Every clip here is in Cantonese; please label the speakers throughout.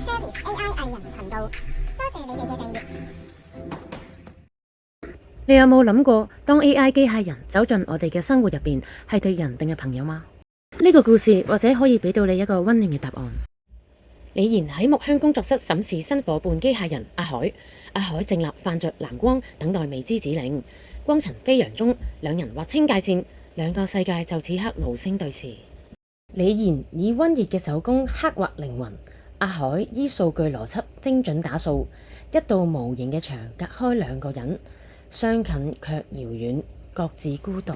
Speaker 1: Cherry AI 藝人頻道，多謝你哋嘅訂閱。
Speaker 2: 你有冇諗過，當 AI 機械人走進我哋嘅生活入邊，係敵人定係朋友嗎？呢個故事或者可以俾到你一個溫暖嘅答案。李妍喺木香工作室審視新夥伴機械人阿海，阿海正立泛着藍光，等待未知指令。光塵飛揚中，兩人劃清界線，兩個世界就此刻無聲對視。李妍以溫熱嘅手工刻畫靈魂，阿海依數據邏輯精準打掃。一道無形嘅牆隔開兩個人，相近卻遙遠，各自孤獨。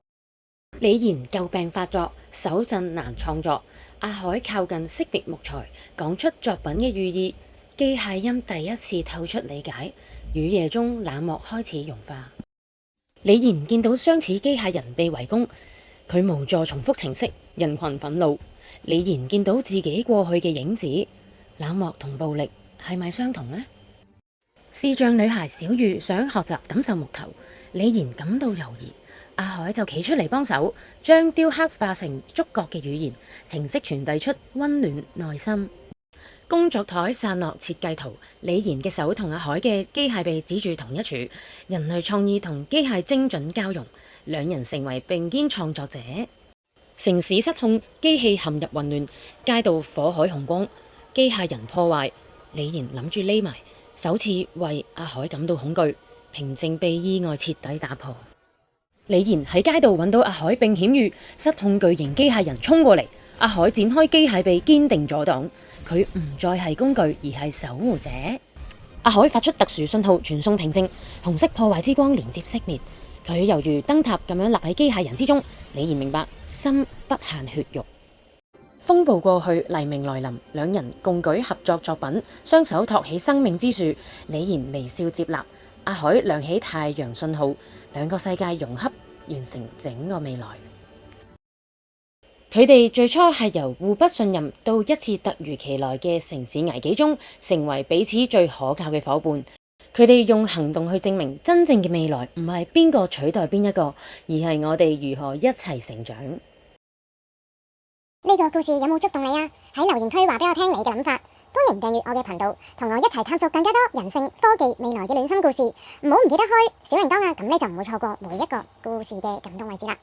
Speaker 2: 李妍舊病發作，手震難創作。阿海靠近識別木材，講出作品嘅寓意。機械音第一次透出理解，雨夜中冷漠開始融化。李妍見到相似機械人被圍攻，佢無助重複程式，人群憤怒。李妍見到自己過去嘅影子，冷漠同暴力係咪相同呢？視障女孩小玉想學習感受木頭，李妍感到猶豫。阿海就企出嚟幫手，將雕刻化成觸覺嘅語言，程式傳遞出溫暖內心。工作台散落設計圖，李妍嘅手同阿海嘅機械臂指住同一處，人類創意同機械精準交融，兩人成為並肩創作者。城市失控，機器陷入混亂，街道火海紅光，機械人破壞。李妍諗住匿埋，首次為阿海感到恐懼，平靜被意外徹底打破。李妍喺街道揾到阿海並險遇，失控巨型機械人衝過嚟，阿海展開機械臂堅定阻擋，佢唔再係工具而係守護者。阿海發出特殊信號傳送平靜，紅色破壞之光連接熄滅，佢猶如燈塔咁樣立喺機械人之中。李妍明白心不限血肉。風暴過去，黎明來臨，兩人共舉合作作品，雙手托起生命之樹。李妍微笑接納，阿海亮起太陽信號，兩個世界融合，完成整個未來。佢哋最初係由互不信任到一次突如其來嘅城市危機中，成為彼此最可靠嘅夥伴。佢哋用行動去證明，真正嘅未來唔係邊個取代邊一個，而係我哋如何一齊成長。
Speaker 1: 呢個故事有冇觸動你啊？喺留言區話俾我聽你嘅諗法。歡迎訂閱我嘅頻道，同我一齊探索更加多人性、科技、未來嘅暖心故事。唔記得開小鈴鐺啊，咁你就唔會錯過每一個故事嘅感動位置啦。